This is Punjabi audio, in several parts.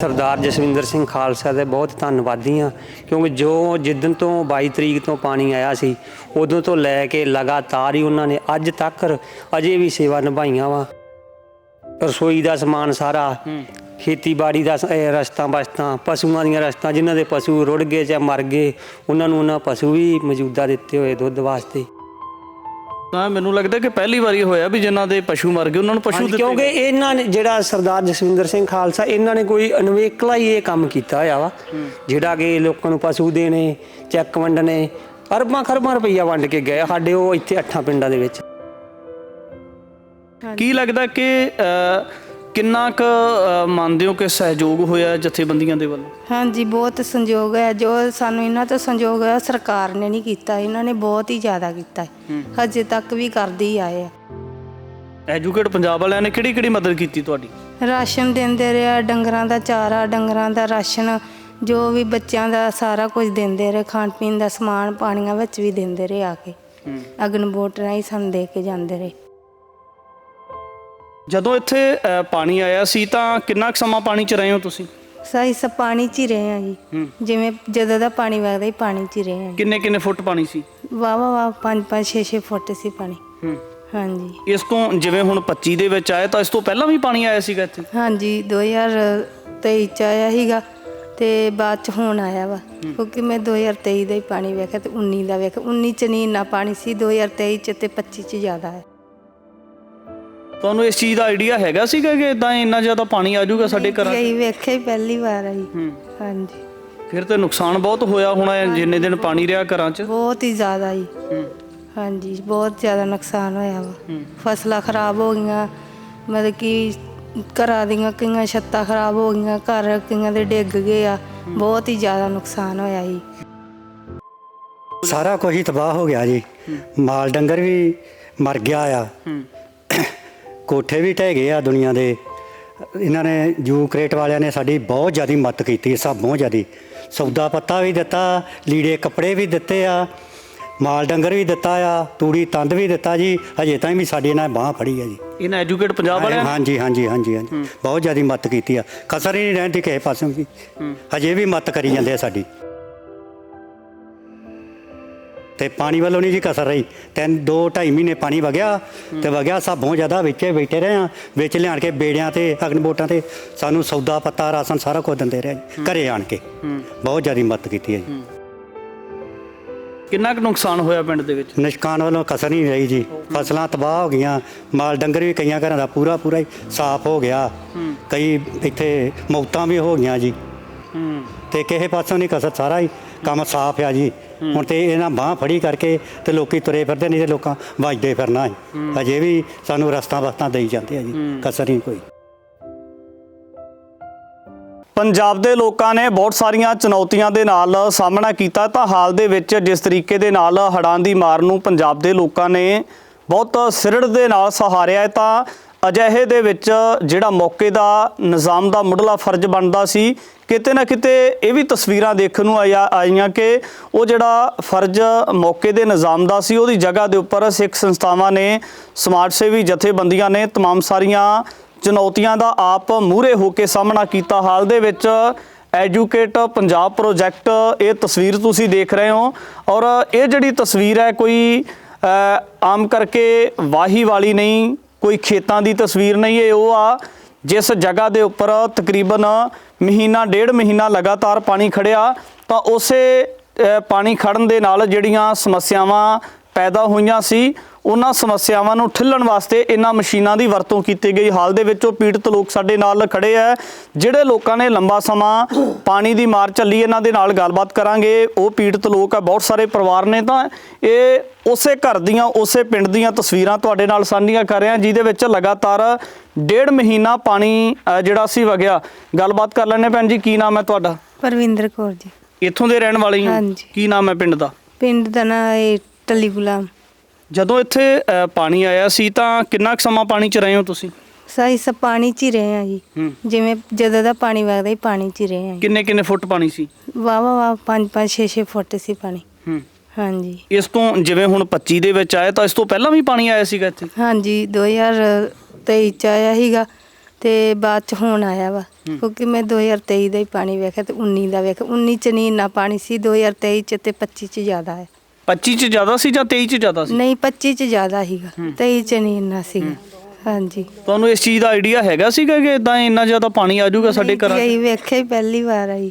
सरदार जसविंदर सिंह खालसा ਦੇ ਬਹੁਤ ਧੰਨਵਾਦੀ ਹਾਂ ਕਿਉਂਕਿ ਜੋ ਜਿੱਦਣ ਤੋਂ 22 ਤਰੀਕ ਤੋਂ ਪਾਣੀ ਆਇਆ ਸੀ ਉਦੋਂ ਤੋਂ ਲੈ ਕੇ ਲਗਾਤਾਰ ਹੀ ਉਹਨਾਂ ਨੇ ਅੱਜ ਤੱਕ ਅਜੇ ਵੀ ਸੇਵਾ ਨਿਭਾਈਆਂ ਵਾ। ਰਸੋਈ ਦਾ ਸਮਾਨ ਸਾਰਾ, ਖੇਤੀਬਾੜੀ ਦਾ ਰਸਤਾਂ ਬਸਤਾਂ, ਪਸ਼ੂਆਂ ਦੀਆਂ ਰਸਤਾਂ, ਜਿਨ੍ਹਾਂ ਦੇ ਪਸ਼ੂ ਰੁੜ ਗਏ ਜਾਂ ਮਰ ਗਏ ਉਹਨਾਂ ਨੂੰ ਉਹਨਾਂ ਪਸ਼ੂ ਵੀ ਮੌਜੂਦਾ ਦਿੱਤੇ ਹੋਏ ਦੁੱਧ ਵਾਸਤੇ। ਤਾਂ ਮੈਨੂੰ ਲੱਗਦਾ ਕਿ ਪਹਿਲੀ ਵਾਰੀ ਹੋਇਆ ਵੀ ਜਿਨ੍ਹਾਂ ਦੇ ਪਸ਼ੂ ਮਰ ਗਏ ਉਹਨਾਂ ਨੂੰ ਪਸ਼ੂ ਦਿੱਤੇ, ਕਿਉਂਕਿ ਇਹਨਾਂ ਨੇ ਜਿਹੜਾ ਸਰਦਾਰ ਜਸਵਿੰਦਰ ਸਿੰਘ ਖਾਲਸਾ ਇਹਨਾਂ ਨੇ ਕੋਈ ਅਨਵੇਕਲਾ ਹੀ ਇਹ ਕੰਮ ਕੀਤਾ ਹੋਇਆ ਵਾ, ਜਿਹੜਾ ਕਿ ਲੋਕਾਂ ਨੂੰ ਪਸ਼ੂ ਦੇਣੇ, ਚੈੱਕ ਵੰਡਣੇ, ਅਰਬਾਂ ਖਰਬਾਂ ਰੁਪਈਆ ਵੰਡ ਕੇ ਗਏ ਸਾਡੇ ਉਹ ਇੱਥੇ 8 ਪਿੰਡਾਂ ਦੇ ਵਿੱਚ। ਕੀ ਲੱਗਦਾ ਕਿ ਕਿੰਨਾ ਕੁ ਮੰਨਦੇ ਹੋ ਕਿ ਸਹਿਯੋਗ ਹੋਇਆ ਜਥੇਬੰਦੀਆਂ ਦੇ ਵੱਲੋਂ? ਹਾਂਜੀ, ਬਹੁਤ ਸੰਯੋਗ ਹੈ। ਜੋ ਸਾਨੂੰ ਇਹਨਾਂ ਤੋਂ ਸੰਯੋਗ ਹੈ ਸਰਕਾਰ ਨੇ ਨਹੀਂ ਕੀਤਾ, ਇਹਨਾਂ ਨੇ ਬਹੁਤ ਹੀ ਜ਼ਿਆਦਾ ਕੀਤਾ ਹੈ, ਹਜੇ ਤੱਕ ਵੀ ਕਰਦੇ ਹੀ ਆਏ ਆ। ਐਜੂਕੇਟ ਪੰਜਾਬ ਵਾਲਿਆਂ ਨੇ ਕਿਹੜੀ ਕਿਹੜੀ ਮਦਦ ਕੀਤੀ ਤੁਹਾਡੀ? ਰਾਸ਼ਨ ਦਿੰਦੇ ਰਹੇ, ਡੰਗਰਾਂ ਦਾ ਚਾਰਾ, ਡੰਗਰਾਂ ਦਾ ਰਾਸ਼ਨ, ਜੋ ਵੀ ਬੱਚਿਆਂ ਦਾ ਸਾਰਾ ਕੁਝ ਦਿੰਦੇ ਰਹੇ, ਖਾਣ ਪੀਣ ਦਾ ਸਮਾਨ ਪਾਣੀਆਂ ਵਿੱਚ ਵੀ ਦਿੰਦੇ ਰਹੇ, ਆ ਕੇ ਅਗਨਬੋਟ ਰਾਹੀਂ ਸਾਨੂੰ ਦੇ ਕੇ ਜਾਂਦੇ ਰਹੇ। ਜਦੋਂ ਇੱਥੇ ਪਾਣੀ ਆਇਆ ਸੀ ਤਾਂ ਕਿੰਨਾ ਕੁ ਸਮਾਂ ਪਾਣੀ 'ਚ ਰਹੇ ਹੋ ਤੁਸੀਂ? ਸਹੀ ਸਭ ਪਾਣੀ 'ਚ ਹੀ ਰਹੇ ਆ ਜੀ, ਜਿਵੇਂ ਜਦੋਂ ਦਾ ਪਾਣੀ ਵਗਦਾ ਹੀ ਪਾਣੀ 'ਚ ਹੀ ਰਹੇ ਆ। ਕਿੰਨੇ ਕਿੰਨੇ ਫੁੱਟ ਪਾਣੀ ਸੀ? ਵਾਹ 5-5 6-6 ਫੁੱਟ ਸੀ ਪਾਣੀ। ਹਾਂਜੀ, ਇਸ ਤੋਂ ਜਿਵੇਂ ਹੁਣ 25 ਦੇ ਵਿੱਚ ਆਏ ਤਾਂ ਇਸ ਤੋਂ ਪਹਿਲਾਂ ਵੀ ਪਾਣੀ ਆਇਆ ਸੀਗਾ ਇੱਥੇ? ਹਾਂਜੀ, 2023 ਚ ਆਇਆ ਸੀਗਾ ਤੇ ਬਾਅਦ ਚ ਹੁਣ ਆਇਆ ਵਾ, ਕਿਉਂਕਿ ਮੈਂ 2023 ਦਾ ਹੀ ਪਾਣੀ ਵੇਖਿਆ ਤੇ 19 ਦਾ ਵੇਖਿਆ। 19 ਚ ਨਹੀਂ ਇੰਨਾ ਪਾਣੀ ਸੀ, 2023 ਚ ਤੇ 25 ਚ ਜ਼ਿਆਦਾ ਹੈ। ਤੁਹਾਨੂੰ ਇਸ ਚੀਜ਼ ਦਾ ਆਈਡੀਆ ਹੈਗਾ ਸੀਗਾ ਕਿ ਇਦਾਂ ਇੰਨਾ ਜ਼ਿਆਦਾ ਪਾਣੀ ਆ ਜਾਊਗਾ ਸਾਡੇ ਘਰਾਂ 'ਚ? ਇਹ ਵੇਖਿਆ ਹੀ ਪਹਿਲੀ ਵਾਰ ਆਈ। ਹਾਂਜੀ, ਫਿਰ ਤੇ ਨੁਕਸਾਨ ਬਹੁਤ ਹੋਇਆ ਹੋਣਾ ਜਿੰਨੇ ਦਿਨ ਪਾਣੀ ਰਿਹਾ ਘਰਾਂ 'ਚ? ਬਹੁਤ ਹੀ ਜ਼ਿਆਦਾ ਜੀ। ਹਾਂਜੀ, ਬਹੁਤ ਜ਼ਿਆਦਾ ਨੁਕਸਾਨ ਹੋਇਆ ਵਾ। ਫਸਲਾਂ ਖਰਾਬ ਹੋ ਗਈਆਂ, ਮਤਲਬ ਕਿ ਘਰਾਂ ਦੀਆਂ ਕਈਆਂ ਛੱਤਾਂ ਖਰਾਬ ਹੋ ਗਈਆਂ, ਘਰ ਕਈਆਂ ਦੇ ਡਿੱਗ ਗਏ ਆ, ਬਹੁਤ ਹੀ ਜ਼ਿਆਦਾ ਨੁਕਸਾਨ ਹੋਇਆ ਜੀ। ਸਾਰਾ ਕੁਝ ਹੀ ਤਬਾਹ ਹੋ ਗਿਆ ਜੀ, ਮਾਲ ਡੰਗਰ ਵੀ ਮਰ ਗਿਆ ਆ, ਕੋਠੇ ਵੀ ਢਹਿ ਗਏ ਆ ਦੁਨੀਆ ਦੇ। ਇਹਨਾਂ ਨੇ ਯੂਕਰੇਟ ਵਾਲਿਆਂ ਨੇ ਸਾਡੀ ਬਹੁਤ ਜ਼ਿਆਦਾ ਮਦਦ ਕੀਤੀ, ਸਭ ਬਹੁਤ ਜ਼ਿਆਦਾ ਸੌਦਾ ਪੱਤਾ ਵੀ ਦਿੱਤਾ, ਲੀੜੇ ਕੱਪੜੇ ਵੀ ਦਿੱਤੇ ਆ, ਮਾਲ ਡੰਗਰ ਵੀ ਦਿੱਤਾ ਆ, ਤੂੜੀ ਤੰਦ ਵੀ ਦਿੱਤਾ ਜੀ। ਹਜੇ ਤਾਈਂ ਵੀ ਸਾਡੀ ਇਹਨਾਂ ਬਾਂਹ ਫੜੀ ਆ ਜੀ ਇਹਨਾਂ ਐਜੂਕੇਟ ਪੰਜਾਬ ਵਾਲਿਆਂ? ਹਾਂਜੀ ਹਾਂਜੀ ਹਾਂਜੀ ਹਾਂਜੀ, ਬਹੁਤ ਜ਼ਿਆਦਾ ਮਦਦ ਕੀਤੀ ਆ, ਕਸਰ ਹੀ ਨਹੀਂ ਰਹਿੰਦੀ ਕਿਸੇ ਪਾਸੋਂ ਵੀ। ਹਜੇ ਵੀ ਮਦਦ ਕਰੀ ਜਾਂਦੇ ਆ ਸਾਡੀ, ਤੇ ਪਾਣੀ ਵੱਲੋਂ ਨਹੀਂ ਜੀ ਕਸਰ ਰਹੀ। 2-2.5 ਮਹੀਨੇ ਪਾਣੀ ਵਗਿਆ ਤੇ ਵਗਿਆ ਸਭ ਬਹੁਤ ਜ਼ਿਆਦਾ ਵਿੱਚੇ ਬੈਠੇ ਰਹੇ ਆ, ਵਿੱਚ ਲਿਆਣ ਕੇ ਬੇੜਿਆਂ ਤੇ ਅਗਨਬੋਟਾਂ ਤੇ ਸਾਨੂੰ ਸੌਦਾ ਪੱਤਾ ਰਾਸ਼ਨ ਸਾਰਾ ਕੁਝ ਦਿੰਦੇ ਰਹੇ ਜੀ, ਘਰੇ ਆਣ ਕੇ ਬਹੁਤ ਜ਼ਿਆਦਾ ਮਦਦ ਕੀਤੀ ਹੈ ਜੀ। ਕਿੰਨਾ ਕੁ ਨੁਕਸਾਨ ਹੋਇਆ ਪਿੰਡ ਦੇ ਵਿੱਚ? ਨਿਸ਼ਕਾਨ ਵੱਲੋਂ ਕਸਰ ਨਹੀਂ ਰਹੀ ਜੀ, ਫਸਲਾਂ ਤਬਾਹ ਹੋ ਗਈਆਂ, ਮਾਲ ਡੰਗਰ ਵੀ ਕਈਆਂ ਘਰਾਂ ਦਾ ਪੂਰਾ ਹੀ ਸਾਫ਼ ਹੋ ਗਿਆ, ਕਈ ਇੱਥੇ ਮੌਤਾਂ ਵੀ ਹੋ ਗਈਆਂ ਜੀ, ਤੇ ਕਿਸੇ ਪਾਸੋਂ ਨਹੀਂ ਕਸਰ, ਸਾਰਾ ਹੀ ਕੰਮ ਸਾਫ਼ ਆ ਜੀ। ਹੁਣ ਤੇ ਇਹਨਾਂ ਬਾਂਹ ਫੜੀ ਕਰਕੇ ਤੇ ਲੋਕੀ ਤੁਰੇ ਫਿਰਦੇ, ਨਹੀਂ ਤੇ ਲੋਕਾਂ ਵੱਜਦੇ ਫਿਰਨਾ ਹੈ। ਅਜੇ ਵੀ ਸਾਨੂੰ ਰਸਤਾ ਵਸਤਾਂ ਦੇਈ ਜਾਂਦੇ ਆ ਜੀ, ਕਸਰ ਨਹੀਂ ਕੋਈ। ਪੰਜਾਬ ਦੇ ਲੋਕਾਂ ਨੇ ਬਹੁਤ ਸਾਰੀਆਂ ਚੁਣੌਤੀਆਂ ਦੇ ਨਾਲ ਸਾਹਮਣਾ ਕੀਤਾ, ਤਾਂ ਹਾਲ ਦੇ ਵਿੱਚ ਜਿਸ ਤਰੀਕੇ ਦੇ ਨਾਲ ਹੜ੍ਹਾਂ ਦੀ ਮਾਰ ਨੂੰ ਪੰਜਾਬ ਦੇ ਲੋਕਾਂ ਨੇ ਬਹੁਤ ਸਿਰੜ ਦੇ ਨਾਲ ਸਹਾਰਿਆ ਹੈ, ਤਾਂ ਅਜਿਹੇ ਦੇ ਵਿੱਚ ਜਿਹੜਾ ਮੌਕੇ ਦਾ ਨਿਜ਼ਾਮ ਦਾ ਮੁੱਢਲਾ ਫਰਜ਼ ਬਣਦਾ ਸੀ, ਕਿਤੇ ਨਾ ਕਿਤੇ ਇਹ ਵੀ ਤਸਵੀਰਾਂ ਦੇਖਣ ਨੂੰ ਆਈਆਂ ਕਿ ਉਹ ਜਿਹੜਾ ਫਰਜ਼ ਮੌਕੇ ਦੇ ਨਿਜ਼ਾਮ ਦਾ ਸੀ, ਉਹਦੀ ਜਗ੍ਹਾ ਦੇ ਉੱਪਰ ਸਿੱਖ ਸੰਸਥਾਵਾਂ ਨੇ, ਸਮਾਜ ਸੇਵੀ ਜਥੇਬੰਦੀਆਂ ਨੇ ਤਮਾਮ ਸਾਰੀਆਂ ਚੁਣੌਤੀਆਂ ਦਾ ਆਪ ਮੂਹਰੇ ਹੋ ਕੇ ਸਾਹਮਣਾ ਕੀਤਾ। ਹਾਲ ਦੇ ਵਿੱਚ ਐਜੂਕੇਟ ਪੰਜਾਬ ਪ੍ਰੋਜੈਕਟ, ਇਹ ਤਸਵੀਰ ਤੁਸੀਂ ਦੇਖ ਰਹੇ ਹੋ, ਔਰ ਇਹ ਜਿਹੜੀ ਤਸਵੀਰ ਹੈ ਕੋਈ ਆਮ ਕਰਕੇ ਵਾਹੀ ਵਾਲੀ ਨਹੀਂ, ਕੋਈ ਖੇਤਾਂ ਦੀ ਤਸਵੀਰ ਨਹੀਂ। ਇਹ ਉਹ ਆ ਜਿਸ ਜਗ੍ਹਾ ਦੇ ਉੱਪਰ ਤਕਰੀਬਨ ਮਹੀਨਾ 1.5 ਮਹੀਨਾ ਲਗਾਤਾਰ ਪਾਣੀ ਖੜਿਆ, ਤਾਂ ਉਸੇ ਪਾਣੀ ਖੜਨ ਦੇ ਨਾਲ ਜਿਹੜੀਆਂ ਸਮੱਸਿਆਵਾਂ ਪੈਦਾ ਹੋਈਆਂ ਸੀ, ਉਹਨਾਂ ਸਮੱਸਿਆਵਾਂ ਨੂੰ ਠੱਲਣ ਵਾਸਤੇ ਇਹਨਾਂ ਮਸ਼ੀਨਾਂ ਦੀ ਵਰਤੋਂ ਕੀਤੀ ਗਈ। ਹਾਲ ਦੇ ਵਿੱਚ ਉਹ ਪੀੜਤ ਲੋਕ ਸਾਡੇ ਨਾਲ ਖੜੇ ਹੈ, ਜਿਹੜੇ ਲੋਕਾਂ ਨੇ ਲੰਬਾ ਸਮਾਂ ਪਾਣੀ ਦੀ ਮਾਰ ਝੱਲੀ। ਇਹਨਾਂ ਦੇ ਨਾਲ ਗੱਲਬਾਤ ਕਰਾਂਗੇ, ਉਹ ਪੀੜਤ ਲੋਕ ਆ, ਬਹੁਤ ਸਾਰੇ ਪਰਿਵਾਰ ਨੇ। ਤਾਂ ਇਹ ਉਸੇ ਘਰ ਦੀਆਂ, ਉਸੇ ਪਿੰਡ ਦੀਆਂ ਤਸਵੀਰਾਂ ਤੁਹਾਡੇ ਨਾਲ ਸਾਂਝੀਆਂ ਕਰ ਰਹੇ ਹਾਂ, ਜਿਹਦੇ ਵਿੱਚ ਲਗਾਤਾਰ 1.5 ਮਹੀਨਾ ਪਾਣੀ ਜਿਹੜਾ ਸੀ ਵਗਿਆ। ਗੱਲਬਾਤ ਕਰ ਲੈਂਦੇ ਭੈਣ ਜੀ, ਕੀ ਨਾਮ ਹੈ ਤੁਹਾਡਾ? ਪਰਵਿੰਦਰ ਕੌਰ ਜੀ। ਇੱਥੋਂ ਦੇ ਰਹਿਣ ਵਾਲੀ ਹਾਂ? ਹਾਂਜੀ। ਕੀ ਨਾਮ ਹੈ ਪਿੰਡ ਦਾ? ਪਿੰਡ ਦਾ ਨਾਂ ਇਹ ਟੱਲੀ ਗੁਲਾਮ। ਜਦੋਂ ਇੱਥੇ ਪਾਣੀ ਆਇਆ ਸੀ ਤਾਂ ਕਿੰਨਾ ਕੁ ਸਮਾਂ ਪਾਣੀ 'ਚ ਰਹੇ ਹੋ ਤੁਸੀਂ? ਸਹੀ ਸਭ ਪਾਣੀ 'ਚ ਹੀ ਰਹੇ ਆ ਜੀ, ਜਿਵੇਂ ਜਦੋਂ ਦਾ ਪਾਣੀ ਵਗਦਾ ਹੀ ਪਾਣੀ 'ਚ ਹੀ ਰਹੇ ਆ। ਕਿੰਨੇ ਕਿੰਨੇ ਫੁੱਟ ਪਾਣੀ ਸੀ? ਵਾਹ 5-5 6-6 ਫੁੱਟ ਸੀ ਪਾਣੀ। ਹਾਂਜੀ, ਇਸ ਤੋਂ ਜਿਵੇਂ ਹੁਣ 25 ਦੇ ਵਿੱਚ ਆਇਆ ਤਾਂ ਇਸ ਤੋਂ ਪਹਿਲਾਂ ਵੀ ਪਾਣੀ ਆਇਆ ਸੀਗਾ ਇੱਥੇ? ਹਾਂਜੀ, 2023 ਚ ਆਇਆ ਸੀਗਾ ਤੇ ਬਾਅਦ ਚ ਹੁਣ ਆਇਆ ਵਾ ਕਿਉਂਕਿ ਮੈਂ 2023 ਦਾ ਹੀ ਪਾਣੀ ਵੇਖਿਆ ਤੇ 19 ਦਾ ਵੇਖਿਆ। 19 ਚ ਨਹੀਂ ਇੰਨਾ ਪਾਣੀ ਸੀ, 2023 ਚ ਤੇ 25 ਚ ਜ਼ਿਆਦਾ ਹੈ। 25 ਚ ਜ਼ਿਆਦਾ ਸੀ ਜਾਂ 23 ਚ ਜ਼ਿਆਦਾ ਸੀ? ਨਹੀਂ 25 ਚ ਜ਼ਿਆਦਾ ਸੀਗਾ, 23 ਚ ਨਹੀਂ ਇੰਨਾ ਸੀਗਾ। ਹਾਂਜੀ, ਤੁਹਾਨੂੰ ਇਸ ਚੀਜ਼ ਦਾ ਆਈਡੀਆ ਹੈਗਾ ਸੀਗਾ ਕਿ ਇਦਾਂ ਇੰਨਾ ਜ਼ਿਆਦਾ ਪਾਣੀ ਆ ਜਾਊਗਾ ਸਾਡੇ ਘਰਾਂ 'ਚ? ਇਹ ਵੇਖਿਆ ਹੀ ਪਹਿਲੀ ਵਾਰ ਆਈ।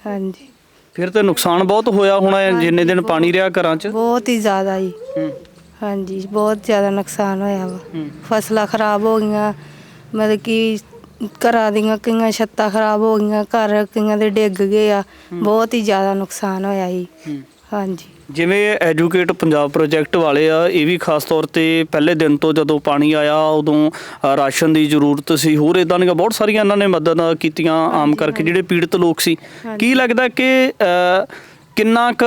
ਹਾਂਜੀ, ਫਿਰ ਤੇ ਨੁਕਸਾਨ ਬਹੁਤ ਹੋਇਆ ਹੋਣਾ ਜਿੰਨੇ ਦਿਨ ਪਾਣੀ ਰਿਹਾ ਘਰਾਂ 'ਚ। ਬਹੁਤ ਹੀ ਜ਼ਿਆਦਾ ਹੀ। ਹਾਂਜੀ, ਬਹੁਤ ਜ਼ਿਆਦਾ ਨੁਕਸਾਨ ਹੋਇਆ ਵਾ। ਫਸਲਾਂ ਖਰਾਬ ਹੋ ਗਈਆਂ, ਮਤਲਬ ਕਿ ਘਰਾਂ ਦੀਆਂ ਕਈਆਂ ਛੱਤਾਂ ਖਰਾਬ ਹੋ ਗਈਆਂ, ਘਰ ਕਈਆਂ ਦੇ ਡਿੱਗ ਗਏ ਆ। ਬਹੁਤ ਹੀ ਜ਼ਿਆਦਾ ਨੁਕਸਾਨ ਹੋਇਆ ਜੀ। ਹਾਂਜੀ, ਜਿਵੇਂ ਐਜੂਕੇਟ ਪੰਜਾਬ ਪ੍ਰੋਜੈਕਟ ਵਾਲੇ ਆ, ਇਹ ਵੀ ਖਾਸ ਤੌਰ ਤੇ ਪਹਿਲੇ ਦਿਨ ਤੋਂ ਜਦੋਂ ਪਾਣੀ ਆਇਆ ਉਦੋਂ ਰਾਸ਼ਨ ਦੀ ਜ਼ਰੂਰਤ ਸੀ, ਹੋਰ ਇਦਾਂ ਦੀਆਂ ਬਹੁਤ ਸਾਰੀਆਂ ਇਹਨਾਂ ਨੇ ਮਦਦ ਕੀਤੀਆਂ ਆਮ ਕਰਕੇ ਜਿਹੜੇ ਪੀੜਤ ਲੋਕ ਸੀ। ਕੀ ਲੱਗਦਾ ਕਿ ਕਿੰਨਾ ਕੁ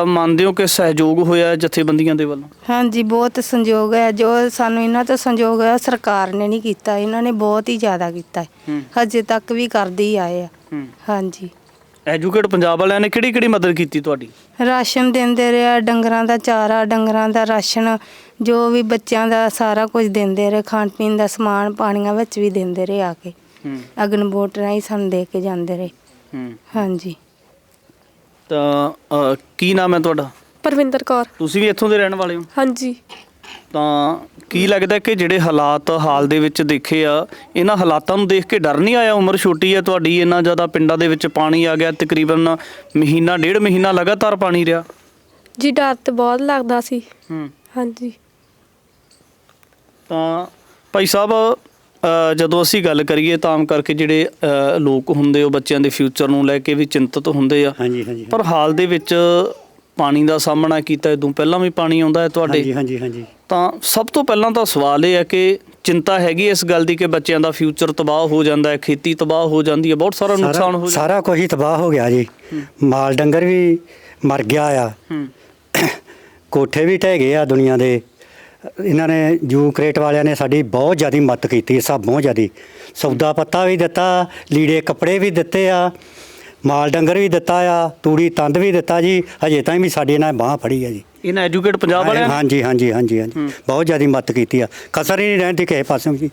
ਮੰਨਦੇ ਹੋ ਕਿ ਸਹਿਯੋਗ ਹੋਇਆ ਜਥੇਬੰਦੀਆਂ ਦੇ ਵੱਲੋਂ? ਹਾਂਜੀ, ਬਹੁਤ ਸੰਯੋਗ ਹੈ। ਜੋ ਸਾਨੂੰ ਇਹਨਾਂ ਤੋਂ ਸੰਯੋਗ ਹੈ ਸਰਕਾਰ ਨੇ ਨਹੀਂ ਕੀਤਾ, ਇਹਨਾਂ ਨੇ ਬਹੁਤ ਹੀ ਜ਼ਿਆਦਾ ਕੀਤਾ ਹੈ। ਹਜੇ ਤੱਕ ਵੀ ਕਰਦੇ ਹੀ ਆਏ ਆ। ਹਾਂਜੀ, ਐਜੂਕੇਟ ਪੰਜਾਬ ਵਾਲਿਆਂ ਨੇ ਕਿਹੜੀ ਕਿਹੜੀ ਮਦਦ ਕੀਤੀ ਤੁਹਾਡੀ? ਰਾਸ਼ਨ ਦਿੰਦੇ ਰਹੇ, ਡੰਗਰਾਂ ਦਾ ਚਾਰਾ, ਡੰਗਰਾਂ ਦਾ ਰਾਸ਼ਨ, ਜੋ ਵੀ ਬੱਚਿਆਂ ਦਾ ਸਾਰਾ ਕੁਝ ਦਿੰਦੇ ਰਹੇ, ਖਾਣ ਪੀਣ ਦਾ ਸਮਾਨ ਪਾਣੀਆਂ ਵਿੱਚ ਵੀ ਦਿੰਦੇ ਰਹੇ ਆ ਕੇ। ਅਗਨ ਵੋਟ ਰਾਹੀਂ ਸਾਨੂੰ ਦੇ ਕੇ ਜਾਂਦੇ ਰਹੇ। ਹਾਂਜੀ, ਤਾਂ ਕੀ ਨਾਮ ਹੈ ਤੁਹਾਡਾ? ਪਰਵਿੰਦਰ ਕੌਰ। ਤੁਸੀਂ ਵੀ ਇੱਥੋਂ ਦੇ ਰਹਿਣ ਵਾਲੇ ਹੋ? ਹਾਂਜੀ। ਤਾਂ ਕੀ ਲੱਗਦਾ ਕਿ ਜਿਹੜੇ ਹਾਲਾਤ ਹਾਲ ਦੇ ਵਿੱਚ ਦੇਖੇ ਆ, ਇਹਨਾਂ ਹਾਲਾਤਾਂ ਨੂੰ ਦੇਖ ਕੇ ਡਰ ਨਹੀਂ ਆਇਆ? ਉਮਰ ਛੋਟੀ ਹੈ ਤੁਹਾਡੀ, ਇੰਨਾ ਜ਼ਿਆਦਾ ਪਿੰਡਾਂ ਦੇ ਵਿੱਚ ਪਾਣੀ ਆ ਗਿਆ, ਤਕਰੀਬਨ ਮਹੀਨਾ ਡੇਢ ਮਹੀਨਾ ਲਗਾਤਾਰ ਪਾਣੀ ਰਿਹਾ। ਜੀ ਡਰ ਤੇ ਬਹੁਤ ਲੱਗਦਾ ਸੀ। ਹਾਂਜੀ। ਤਾਂ ਭਾਈ ਸਾਹਿਬ, ਜਦੋਂ ਅਸੀਂ ਗੱਲ ਕਰੀਏ ਤਾਂ ਆਮ ਕਰਕੇ ਜਿਹੜੇ ਲੋਕ ਹੁੰਦੇ ਉਹ ਬੱਚਿਆਂ ਦੇ ਫਿਊਚਰ ਨੂੰ ਲੈ ਕੇ ਵੀ ਚਿੰਤਤ ਹੁੰਦੇ ਆ। ਹਾਂਜੀ ਹਾਂਜੀ। ਪਰ ਹਾਲ ਦੇ ਵਿੱਚ ਪਾਣੀ ਦਾ ਸਾਹਮਣਾ ਕੀਤਾ, ਇਦੋਂ ਪਹਿਲਾਂ ਵੀ ਪਾਣੀ ਆਉਂਦਾ ਹੈ ਤੁਹਾਡੇ? ਹਾਂਜੀ ਹਾਂਜੀ ਹਾਂਜੀ। ਤਾਂ ਸਭ ਤੋਂ ਪਹਿਲਾਂ ਤਾਂ ਸਵਾਲ ਇਹ ਹੈ ਕਿ ਚਿੰਤਾ ਹੈਗੀ ਇਸ ਗੱਲ ਦੀ ਕਿ ਬੱਚਿਆਂ ਦਾ ਫਿਊਚਰ ਤਬਾਹ ਹੋ ਜਾਂਦਾ ਹੈ, ਖੇਤੀ ਤਬਾਹ ਹੋ ਜਾਂਦੀ ਹੈ, ਬਹੁਤ ਸਾਰਾ ਨੁਕਸਾਨ ਹੋ ਜਾਂਦਾ? ਸਾਰਾ ਕੁਝ ਹੀ ਤਬਾਹ ਹੋ ਗਿਆ ਜੀ। ਮਾਲ ਡੰਗਰ ਵੀ ਮਰ ਗਿਆ ਆ, ਕੋਠੇ ਵੀ ਢਹਿ ਗਏ ਆ ਦੁਨੀਆ ਦੇ। ਇਹਨਾਂ ਨੇ ਯੂਕਰੇਟ ਵਾਲਿਆਂ ਨੇ ਸਾਡੀ ਬਹੁਤ ਜ਼ਿਆਦਾ ਮਦਦ ਕੀਤੀ, ਸਭ ਬਹੁਤ ਜ਼ਿਆਦਾ। ਸੌਦਾ ਪੱਤਾ ਵੀ ਦਿੱਤਾ, ਲੀੜੇ ਕੱਪੜੇ ਵੀ ਦਿੱਤੇ ਆ, ਮਾਲ ਡੰਗਰ ਵੀ ਦਿੱਤਾ ਆ, ਤੂੜੀ ਤੰਦ ਵੀ ਦਿੱਤਾ ਜੀ। ਹਜੇ ਤਾਂ ਵੀ ਸਾਡੀ ਇਹਨਾਂ ਬਾਂਹ ਫੜੀ ਆ ਜੀ, ਇਹਨਾਂ ਐਜੂਕੇਟ ਪੰਜਾਬ ਵਾਲਿਆਂ? ਹਾਂਜੀ ਹਾਂਜੀ ਹਾਂਜੀ ਹਾਂਜੀ, ਬਹੁਤ ਜ਼ਿਆਦਾ ਮਦਦ ਕੀਤੀ ਆ। ਕਸਰ ਹੀ ਨਹੀਂ ਰਹਿੰਦੀ ਕਿਸੇ ਪਾਸੋਂ ਜੀ।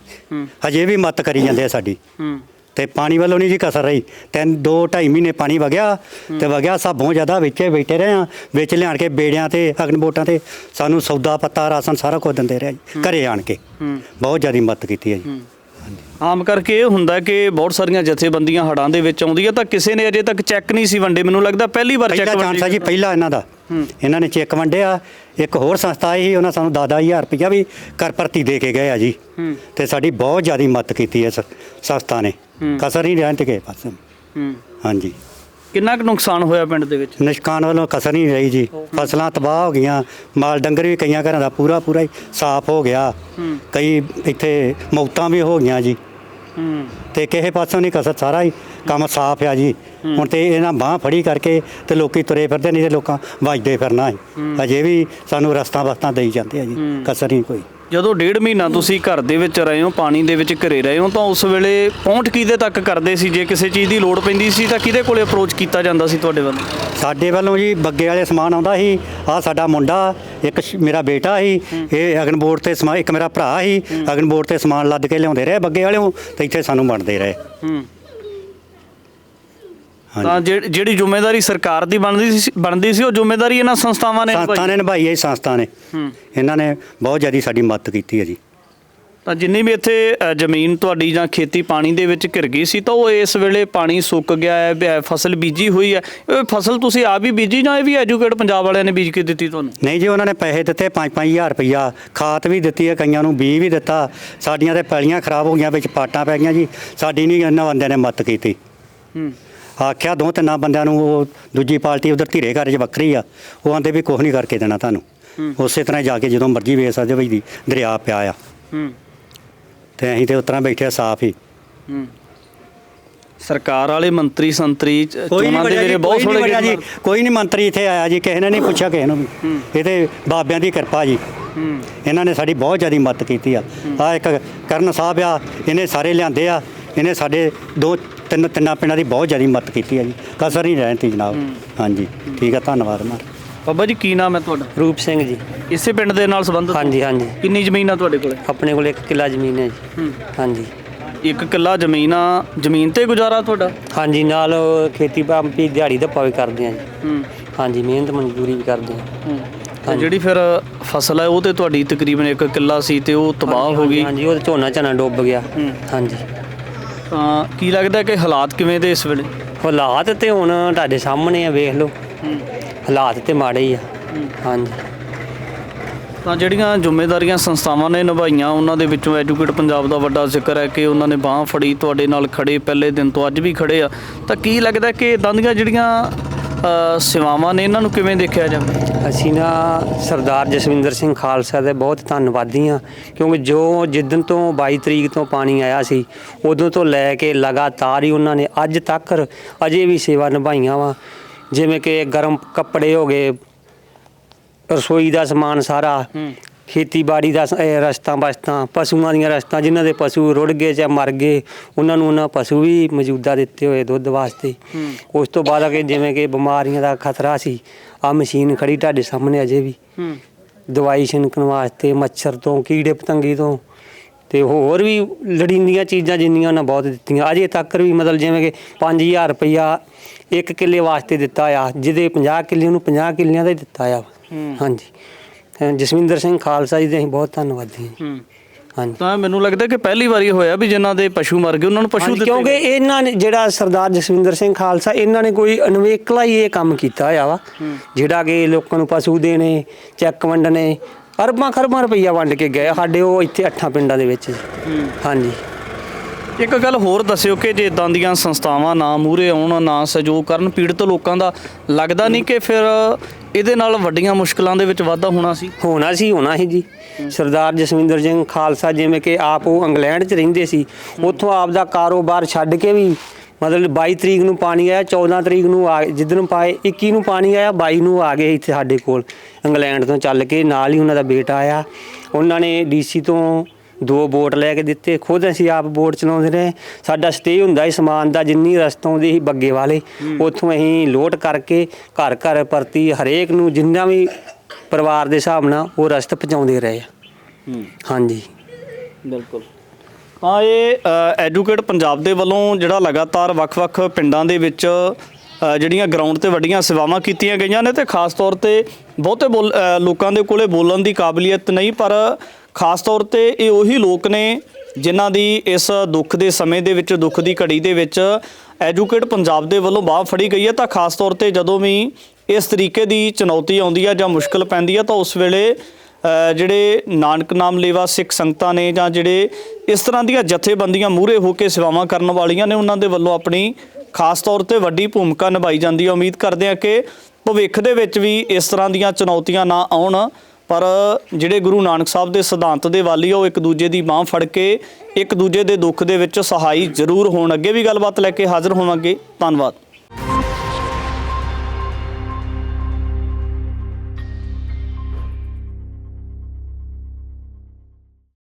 ਹਜੇ ਵੀ ਮਦਦ ਕਰੀ ਜਾਂਦੇ ਆ ਸਾਡੀ। ਤੇ ਪਾਣੀ ਵੱਲੋਂ ਨਹੀਂ ਜੀ ਕਸਰ ਰਹੀ। 2-2.5 ਮਹੀਨੇ ਪਾਣੀ ਵਗਿਆ ਤੇ ਵਗਿਆ ਸਭ ਬਹੁਤ ਜ਼ਿਆਦਾ ਵਿੱਚੇ ਬੈਠੇ ਰਹੇ ਆ। ਵਿੱਚ ਲਿਆਣ ਕੇ ਬੇੜਿਆਂ ਤੇ ਅਗਨ ਬੋਟਾਂ ਤੇ ਸਾਨੂੰ ਸੌਦਾ ਪੱਤਾ ਰਾਸ਼ਨ ਸਾਰਾ ਕੁਝ ਦਿੰਦੇ ਰਹੇ ਜੀ ਘਰੇ ਆਣ ਕੇ। ਬਹੁਤ ਜ਼ਿਆਦਾ ਮਦਦ ਕੀਤੀ ਹੈ ਜੀ। ਆਮ ਕਰਕੇ ਇਹ ਹੁੰਦਾ ਕਿ ਬਹੁਤ ਸਾਰੀਆਂ ਜਥੇਬੰਦੀਆਂ ਹੜ੍ਹਾਂ ਦੇ ਵਿੱਚ ਆਉਂਦੀਆਂ ਤਾਂ ਕਿਸੇ ਨੇ ਅਜੇ ਤੱਕ ਚੈੱਕ ਨਹੀਂ ਸੀ ਵੰਡੇ। ਮੈਨੂੰ ਲੱਗਦਾ ਪਹਿਲੀ ਵਾਰ ਚੈੱਕ ਚਾਂਸ ਆ ਜੀ, ਪਹਿਲਾ ਇਹਨਾਂ ਦਾ। ਇਹਨਾਂ ਨੇ ਚੈੱਕ ਵੰਡਿਆ। ਇੱਕ ਹੋਰ ਸੰਸਥਾ ਆਈ ਸੀ, ਉਹਨਾਂ ਸਾਨੂੰ 10,000 ਰੁਪਈਆ ਵੀ ਕਰ ਭਰਤੀ ਦੇ ਕੇ ਗਏ ਆ ਜੀ। ਤੇ ਸਾਡੀ ਬਹੁਤ ਜ਼ਿਆਦਾ ਮਦਦ ਕੀਤੀ ਇਸ ਸੰਸਥਾ ਨੇ, ਕਸਰ ਨਹੀਂ ਰਹਿਣ ਤੇ ਕਿਸੇ ਪਾਸੇ। ਹਾਂਜੀ। ਕਿੰਨਾ ਕੁ ਨੁਕਸਾਨ ਹੋਇਆ ਪਿੰਡ ਦੇ ਵਿੱਚ? ਨਿਸ਼ਕਾਨ ਵੱਲੋਂ ਕਸਰ ਨਹੀਂ ਰਹੀ ਜੀ। ਫਸਲਾਂ ਤਬਾਹ ਹੋ ਗਈਆਂ, ਮਾਲ ਡੰਗਰ ਵੀ ਕਈਆਂ ਘਰਾਂ ਦਾ ਪੂਰਾ ਹੀ ਸਾਫ਼ ਹੋ ਗਿਆ। ਕਈ ਇੱਥੇ ਮੌਤਾਂ ਵੀ ਹੋ ਗਈਆਂ ਜੀ। ਤੇ ਕਿਸੇ ਪਾਸੋਂ ਨਹੀਂ ਕਸਰ, ਸਾਰਾ ਹੀ ਕੰਮ ਸਾਫ਼ ਆ ਜੀ। ਹੁਣ ਤੇ ਇਹਨਾਂ ਬਾਂਹ ਫੜੀ ਕਰਕੇ ਤੇ ਲੋਕੀ ਤੁਰੇ ਫਿਰਦੇ, ਨਹੀਂ ਤੇ ਲੋਕਾਂ ਵੱਜਦੇ ਫਿਰਨਾ ਹੈ। ਅਜੇ ਵੀ ਸਾਨੂੰ ਰਸਤਾ ਦੇਈ ਜਾਂਦੇ ਆ ਜੀ, ਕਸਰ ਨਹੀਂ ਕੋਈ। ਜਦੋਂ 1.5 ਮਹੀਨਾ ਤੁਸੀਂ ਘਰ ਦੇ ਵਿੱਚ ਰਹੇ ਹੋ, ਪਾਣੀ ਦੇ ਵਿੱਚ ਘਰੇ ਰਹੇ ਹੋ, ਤਾਂ ਉਸ ਵੇਲੇ ਪਹੁੰਚ ਕਿਹਦੇ ਤੱਕ ਕਰਦੇ ਸੀ? ਜੇ ਕਿਸੇ ਚੀਜ਼ ਦੀ ਲੋੜ ਪੈਂਦੀ ਸੀ ਤਾਂ ਕਿਹਦੇ ਕੋਲੇ ਅਪਰੋਚ ਕੀਤਾ ਜਾਂਦਾ ਸੀ ਤੁਹਾਡੇ ਵੱਲੋਂ? ਸਾਡੇ ਵੱਲੋਂ ਜੀ ਬੱਗੇ ਵਾਲੇ ਸਮਾਨ ਆਉਂਦਾ ਸੀ। ਆਹ ਸਾਡਾ ਮੁੰਡਾ, ਇੱਕ ਮੇਰਾ ਬੇਟਾ ਸੀ, ਇਹ ਅਗਨ ਬੋਰਡ ਤੇ ਸਮਾਨ, ਇੱਕ ਮੇਰਾ ਭਰਾ ਸੀ, ਅਗਨ ਬੋਰਡ ਤੇ ਸਮਾਨ ਲੱਦ ਕੇ ਲਿਆਉਂਦੇ ਰਹੇ ਬੱਗੇ ਵਾਲਿਓਂ ਤੇ ਇੱਥੇ ਸਾਨੂੰ ਵੰਡਦੇ ਰਹੇ। ਤਾਂ ਜਿਹੜੀ ਜ਼ਿੰਮੇਵਾਰੀ ਸਰਕਾਰ ਦੀ ਬਣਦੀ ਸੀ ਉਹ ਜ਼ਿੰਮੇਵਾਰੀ ਇਹਨਾਂ ਸੰਸਥਾਵਾਂ ਨੇ ਨਿਭਾਈ ਹੈ। ਸੰਸਥਾ ਨੇ, ਇਹਨਾਂ ਨੇ ਬਹੁਤ ਜ਼ਿਆਦਾ ਸਾਡੀ ਮਦਦ ਕੀਤੀ ਹੈ ਜੀ। ਤਾਂ ਜਿੰਨੀ ਵੀ ਇੱਥੇ ਜ਼ਮੀਨ ਤੁਹਾਡੀ ਜਾਂ ਖੇਤੀ ਪਾਣੀ ਦੇ ਵਿੱਚ ਘਿਰ ਗਈ ਸੀ, ਤਾਂ ਉਹ ਇਸ ਵੇਲੇ ਪਾਣੀ ਸੁੱਕ ਗਿਆ ਹੈ, ਫਸਲ ਬੀਜੀ ਹੋਈ ਹੈ। ਇਹ ਫਸਲ ਤੁਸੀਂ ਆਪ ਹੀ ਬੀਜੀ ਜਾਂ ਇਹ ਵੀ ਐਜੂਕੇਟ ਪੰਜਾਬ ਵਾਲਿਆਂ ਨੇ ਬੀਜ ਕੇ ਦਿੱਤੀ ਤੁਹਾਨੂੰ? ਨਹੀਂ ਜੀ, ਉਹਨਾਂ ਨੇ ਪੈਸੇ ਦਿੱਤੇ 5-5 ਹਜ਼ਾਰ ਰੁਪਈਆ, ਖਾਦ ਵੀ ਦਿੱਤੀ ਹੈ, ਕਈਆਂ ਨੂੰ ਬੀਜ ਵੀ ਦਿੱਤਾ। ਸਾਡੀਆਂ ਤੇ ਪੈਲੀਆਂ ਖਰਾਬ ਹੋ ਗਈਆਂ, ਵਿੱਚ ਪਾਟਾਂ ਪੈ ਗਈਆਂ ਜੀ। ਸਾਡੀ ਨਹੀਂ ਇਹਨਾਂ ਬੰਦਿਆਂ ਨੇ ਮਦਦ ਕੀਤੀ। ਆਖਿਆ 2-3 ਬੰਦਿਆਂ ਨੂੰ, ਉਹ ਦੂਜੀ ਪਾਰਟੀ ਉਧਰ ਧੀਰੇ ਘਰ 'ਚ ਵੱਖਰੀ ਆ, ਉਹ ਆਂਦੇ ਵੀ ਕੁਛ ਨਹੀਂ ਕਰਕੇ ਦੇਣਾ ਤੁਹਾਨੂੰ। ਉਸੇ ਤਰ੍ਹਾਂ ਜਾ ਕੇ ਜਦੋਂ ਮਰਜ਼ੀ ਵੇਚ ਸਕਦੇ ਬਈ ਦਰਿਆ ਪਿਆ ਆ। ਤੇ ਅਸੀਂ ਤੇ ਉਸ ਤਰ੍ਹਾਂ ਬੈਠੇ ਸਾਫ਼ ਹੀ। ਸਰਕਾਰ ਵਾਲੇ ਮੰਤਰੀ ਸੰਤਰੀ ਚੋਣਾਂ ਦੇ ਵੇਲੇ ਬਹੁਤ ਥੋੜੇ ਜੀ, ਕੋਈ ਨਹੀਂ ਮੰਤਰੀ ਇੱਥੇ ਆਇਆ ਜੀ, ਕਿਸੇ ਨੇ ਨਹੀਂ ਪੁੱਛਿਆ ਕਿਸੇ ਨੂੰ ਵੀ। ਇਹ ਤੇ ਬਾਬਿਆਂ ਦੀ ਕਿਰਪਾ ਜੀ। ਇਹਨਾਂ ਨੇ ਸਾਡੀ ਬਹੁਤ ਜ਼ਿਆਦਾ ਮਦਦ ਕੀਤੀ ਆ। ਆ ਇੱਕ ਕਰਨ ਸਾਹਿਬ ਆ, ਇਹਨੇ ਸਾਰੇ ਲਿਆਂਦੇ ਆ। ਇਹਨੇ ਸਾਡੇ 2-3 ਪਿੰਡਾਂ ਦੀ ਬਹੁਤ ਜ਼ਿਆਦਾ ਮਦਦ ਕੀਤੀ ਹੈ ਜੀ, ਕਸਰ ਨਹੀਂ ਰਹਿਣ ਤੀ ਜਨਾਬ। ਹਾਂਜੀ, ਠੀਕ ਆ, ਧੰਨਵਾਦ। ਬਾਬਾ ਜੀ, ਕੀ ਨਾਮ ਹੈ ਤੁਹਾਡਾ? ਰੂਪ ਸਿੰਘ ਜੀ। ਇਸੇ ਪਿੰਡ ਦੇ ਨਾਲ ਸੰਬੰਧਿਤ? ਹਾਂਜੀ ਹਾਂਜੀ। ਕਿੰਨੀ ਜ਼ਮੀਨ ਆ ਤੁਹਾਡੇ ਕੋਲ? ਆਪਣੇ ਕੋਲ 1 ਕਿੱਲਾ ਜ਼ਮੀਨ ਹੈ ਜੀ। ਹਾਂਜੀ। 1 ਕਿੱਲਾ ਜ਼ਮੀਨ ਤੇ ਗੁਜ਼ਾਰਾ ਤੁਹਾਡਾ? ਹਾਂਜੀ, ਨਾਲ ਖੇਤੀਬਾੜੀ ਦਿਹਾੜੀ ਦਾ ਵੀ ਕਰਦੇ ਆ ਜੀ। ਹਾਂਜੀ, ਮਿਹਨਤ ਮਜ਼ਦੂਰੀ ਵੀ ਕਰਦੇ ਆ। ਤੇ ਜਿਹੜੀ ਫਿਰ ਫਸਲ ਹੈ ਉਹ ਤੇ ਤੁਹਾਡੀ ਤਕਰੀਬਨ 1 ਕਿੱਲਾ ਸੀ ਤੇ ਉਹ ਤਬਾਹ ਹੋ ਗਈ। ਹਾਂਜੀ, ਉਹ ਝੋਨਾ ਡੁੱਬ ਗਿਆ। ਹਾਂਜੀ। ਤਾਂ ਕੀ ਲੱਗਦਾ ਕਿ ਹਾਲਾਤ ਕਿਵੇਂ ਦੇ ਇਸ ਵੇਲੇ? ਹਾਲਾਤ ਤੇ ਹੁਣ ਤੁਹਾਡੇ ਸਾਹਮਣੇ ਆ, ਵੇਖ ਲਓ। ਹਾਲਾਤ ਤੇ ਮਾੜੇ ਹੀ ਆ। ਹਾਂਜੀ। ਤਾਂ ਜਿਹੜੀਆਂ ਜ਼ਿੰਮੇਵਾਰੀਆਂ ਸੰਸਥਾਵਾਂ ਨੇ ਨਿਭਾਈਆਂ ਉਹਨਾਂ ਦੇ ਵਿੱਚੋਂ ਐਜੂਕੇਟ ਪੰਜਾਬ ਦਾ ਵੱਡਾ ਜ਼ਿਕਰ ਹੈ ਕਿ ਉਹਨਾਂ ਨੇ ਬਾਂਹ ਫੜੀ, ਤੁਹਾਡੇ ਨਾਲ ਖੜੇ, ਪਹਿਲੇ ਦਿਨ ਤੋਂ ਅੱਜ ਵੀ ਖੜੇ ਆ। ਤਾਂ ਕੀ ਲੱਗਦਾ ਕਿ ਇੱਦਾਂ ਦੀਆਂ ਜਿਹੜੀਆਂ ਸੇਵਾਵਾਂ ਨੇ ਇਹਨਾਂ ਨੂੰ ਕਿਵੇਂ ਦੇਖਿਆ ਜਾਵੇ? ਅਸੀਂ ਨਾ ਸਰਦਾਰ ਜਸਵਿੰਦਰ ਸਿੰਘ ਖਾਲਸਾ ਦੇ ਬਹੁਤ ਧੰਨਵਾਦੀ ਹਾਂ, ਕਿਉਂਕਿ ਜਿੱਦਣ ਤੋਂ 22 ਤਰੀਕ ਤੋਂ ਪਾਣੀ ਆਇਆ ਸੀ ਉਦੋਂ ਤੋਂ ਲੈ ਕੇ ਲਗਾਤਾਰ ਹੀ ਉਹਨਾਂ ਨੇ ਅੱਜ ਤੱਕ ਅਜੇ ਵੀ ਸੇਵਾ ਨਿਭਾਈਆਂ ਵਾ। ਜਿਵੇਂ ਕਿ ਗਰਮ ਕੱਪੜੇ ਹੋ ਗਏ, ਰਸੋਈ ਦਾ ਸਮਾਨ ਸਾਰਾ, ਖੇਤੀਬਾੜੀ ਦਾ ਰਸਤਾਂ ਬਸਤਾਂ, ਪਸ਼ੂਆਂ ਦੀਆਂ ਰਸਤਾਂ, ਜਿਨ੍ਹਾਂ ਦੇ ਪਸ਼ੂ ਰੁੜ ਗਏ ਜਾਂ ਮਰ ਗਏ ਉਹਨਾਂ ਪਸ਼ੂ ਵੀ ਮੌਜੂਦਾ ਦਿੱਤੇ ਹੋਏ ਦੁੱਧ ਵਾਸਤੇ। ਉਸ ਤੋਂ ਬਾਅਦ ਕਿ ਜਿਵੇਂ ਕਿ ਬਿਮਾਰੀਆਂ ਦਾ ਖਤਰਾ ਸੀ, ਆਹ ਮਸ਼ੀਨ ਖੜੀ ਤੁਹਾਡੇ ਸਾਹਮਣੇ ਅਜੇ ਵੀ, ਦਵਾਈ ਛਿਣਕਣ ਵਾਸਤੇ, ਮੱਛਰ ਤੋਂ, ਕੀੜੇ ਪਤੰਗੇ ਤੋਂ, ਤੇ ਹੋਰ ਵੀ ਲੋੜੀਂਦੀਆਂ ਚੀਜ਼ਾਂ ਜਿੰਨੀਆਂ ਉਹਨਾਂ ਬਹੁਤ ਦਿੱਤੀਆਂ। ਅਜੇ ਤੱਕ ਵੀ ਮਤਲਬ ਜਿਵੇਂ ਕਿ 5000 ਰੁਪਈਆ 1 ਕਿੱਲੇ ਵਾਸਤੇ ਦਿੱਤਾ ਆ, ਜਿਹਦੇ 50 ਕਿੱਲੇ ਨੂੰ 50 ਕਿੱਲਿਆਂ ਦਾ ਹੀ ਦਿੱਤਾ ਆ। ਹਾਂਜੀ, ਜਸਵਿੰਦਰ ਸਿੰਘ ਖਾਲਸਾ ਜੀ ਦੇ ਅਸੀਂ ਬਹੁਤ ਧੰਨਵਾਦੀ ਹਾਂ। ਹਾਂਜੀ। ਤਾਂ ਮੈਨੂੰ ਲੱਗਦਾ ਕਿ ਪਹਿਲੀ ਵਾਰੀ ਹੋਇਆ ਵੀ ਜਿਨ੍ਹਾਂ ਦੇ ਪਸ਼ੂ ਮਰ ਗਏ ਉਹਨਾਂ ਨੂੰ ਪਸ਼ੂ ਦਿੱਤੇ। ਕਿਉਂਕਿ ਇਹਨਾਂ ਨੇ ਜਿਹੜਾ ਸਰਦਾਰ ਜਸਵਿੰਦਰ ਸਿੰਘ ਖਾਲਸਾ, ਇਹਨਾਂ ਨੇ ਕੋਈ ਅਨਵੇਕਲਾ ਹੀ ਇਹ ਕੰਮ ਕੀਤਾ ਹੋਇਆ ਵਾ, ਜਿਹੜਾ ਕਿ ਲੋਕਾਂ ਨੂੰ ਪਸ਼ੂ ਦੇਣੇ, ਚੈੱਕ ਵੰਡਣੇ, ਅਰਬਾਂ ਖਰਬਾਂ ਰੁਪਈਆ ਵੰਡ ਕੇ ਗਏ ਸਾਡੇ ਉਹ ਇੱਥੇ 8 ਪਿੰਡਾਂ ਦੇ ਵਿੱਚ। ਹਾਂਜੀ। ਇੱਕ ਗੱਲ ਹੋਰ ਦੱਸਿਓ ਕਿ ਜੇ ਇੱਦਾਂ ਦੀਆਂ ਸੰਸਥਾਵਾਂ ਨਾ ਮੂਹਰੇ ਆਉਣ, ਨਾ ਸਹਿਯੋਗ ਕਰਨ ਪੀੜਤ ਲੋਕਾਂ ਦਾ, ਲੱਗਦਾ ਨਹੀਂ ਕਿ ਫਿਰ ਇਹਦੇ ਨਾਲ ਵੱਡੀਆਂ ਮੁਸ਼ਕਲਾਂ ਦੇ ਵਿੱਚ ਵਾਧਾ ਹੋਣਾ ਸੀ ਜੀ। ਸਰਦਾਰ ਜਸਵਿੰਦਰ ਸਿੰਘ ਖਾਲਸਾ ਜਿਵੇਂ ਕਿ ਆਪ ਉਹ ਇੰਗਲੈਂਡ 'ਚ ਰਹਿੰਦੇ ਸੀ, ਉੱਥੋਂ ਆਪ ਦਾ ਕਾਰੋਬਾਰ ਛੱਡ ਕੇ ਵੀ ਮਤਲਬ 22 ਤਰੀਕ ਨੂੰ ਪਾਣੀ ਆਇਆ, 14 ਤਰੀਕ ਨੂੰ ਜਿੱਦਣ 21 ਨੂੰ ਪਾਣੀ ਆਇਆ, 22 ਨੂੰ ਆ ਗਏ ਇੱਥੇ ਸਾਡੇ ਕੋਲ ਇੰਗਲੈਂਡ ਤੋਂ ਚੱਲ ਕੇ। ਨਾਲ ਹੀ ਉਹਨਾਂ ਦਾ ਬੇਟਾ ਆਇਆ, ਉਹਨਾਂ ਨੇ DC ਤੋਂ 2 ਬੋਟ ਲੈ ਕੇ ਦਿੱਤੇ, ਖੁਦ ਅਸੀਂ ਆਪ ਬੋਟ ਚਲਾਉਂਦੇ ਰਹੇ। ਸਾਡਾ ਸਟੇ ਹੁੰਦਾ ਸੀ ਸਮਾਨ ਦਾ, ਜਿੰਨੀ ਰਸਤ ਆਉਂਦੀ ਸੀ ਬੱਗੇ ਵਾਲੇ, ਉੱਥੋਂ ਅਸੀਂ ਲੋਡ ਕਰਕੇ ਘਰ ਘਰ ਪ੍ਰਤੀ ਹਰੇਕ ਨੂੰ ਜਿੰਨਾ ਵੀ ਪਰਿਵਾਰ ਦੇ ਹਿਸਾਬ ਨਾਲ ਉਹ ਰਸਤ ਪਹੁੰਚਾਉਂਦੇ ਰਹੇ। ਹਾਂਜੀ, ਬਿਲਕੁਲ। ਤਾਂ ਇਹ ਐਜੂਕੇਟ ਪੰਜਾਬ ਦੇ ਵੱਲੋਂ ਜਿਹੜਾ ਲਗਾਤਾਰ ਵੱਖ-ਵੱਖ ਪਿੰਡਾਂ ਦੇ ਵਿੱਚ ਜਿਹੜੀਆਂ ਗਰਾਊਂਡ ਤੇ ਵੱਡੀਆਂ ਸੇਵਾਵਾਂ ਕੀਤੀਆਂ ਗਈਆਂ ਨੇ, ਤੇ ਖਾਸ ਤੌਰ ਤੇ ਬਹੁਤੇ ਲੋਕਾਂ ਦੇ ਕੋਲੇ ਬੋਲਣ ਦੀ ਕਾਬਲੀਅਤ ਨਹੀਂ, ਪਰ ਖਾਸ ਤੌਰ ਤੇ ਇਹ ਉਹੀ ਲੋਕ ਨੇ ਜਿਨ੍ਹਾਂ ਦੀ ਇਸ ਦੁੱਖ ਦੇ ਸਮੇਂ ਦੇ ਵਿੱਚ, ਦੁੱਖ ਦੀ ਘੜੀ ਦੇ ਵਿੱਚ ਐਜੂਕੇਟ ਪੰਜਾਬ ਦੇ ਵੱਲੋਂ ਬਾਂਹ ਫੜੀ ਗਈ ਹੈ। ਤਾਂ ਖਾਸ ਤੌਰ ਤੇ ਜਦੋਂ ਵੀ ਇਸ ਤਰੀਕੇ ਦੀ ਚੁਣੌਤੀ ਆਉਂਦੀ ਹੈ ਜਾਂ ਮੁਸ਼ਕਲ ਪੈਂਦੀ ਹੈ, ਤਾਂ ਉਸ ਵੇਲੇ ਜਿਹੜੇ ਨਾਨਕ ਨਾਮ ਲੇਵਾ ਸਿੱਖ ਸੰਗਤਾਂ ਨੇ ਜਾਂ ਜਿਹੜੇ ਇਸ ਤਰ੍ਹਾਂ ਦੀਆਂ ਜਥੇਬੰਦੀਆਂ ਮੂਹਰੇ ਹੋ ਕੇ ਸੇਵਾਵਾਂ ਕਰਨ ਵਾਲੀਆਂ ਨੇ, ਉਹਨਾਂ ਦੇ ਵੱਲੋਂ ਆਪਣੀ ਖਾਸ ਤੌਰ ਤੇ ਵੱਡੀ ਭੂਮਿਕਾ ਨਿਭਾਈ ਜਾਂਦੀ ਹੈ। ਉਮੀਦ ਕਰਦੇ ਹਾਂ ਕਿ ਭਵਿੱਖ ਦੇ ਵਿੱਚ ਵੀ ਇਸ ਤਰ੍ਹਾਂ ਦੀਆਂ ਚੁਣੌਤੀਆਂ ਨਾ ਆਉਣ, ਪਰ ਜਿਹੜੇ ਗੁਰੂ ਨਾਨਕ ਸਾਹਿਬ ਦੇ ਸਿਧਾਂਤ ਦੇ ਵਾਲੀ ਉਹ ਇੱਕ ਦੂਜੇ ਦੀ ਬਾਂਹ ਫੜ ਕੇ ਇੱਕ ਦੂਜੇ ਦੇ ਦੁੱਖ ਦੇ ਵਿੱਚ ਸਹਾਈ ਜ਼ਰੂਰ ਹੋਣ। ਅੱਗੇ ਵੀ ਗੱਲਬਾਤ ਲੈ ਕੇ ਹਾਜ਼ਰ ਹੋਵਾਂਗੇ। ਧੰਨਵਾਦ।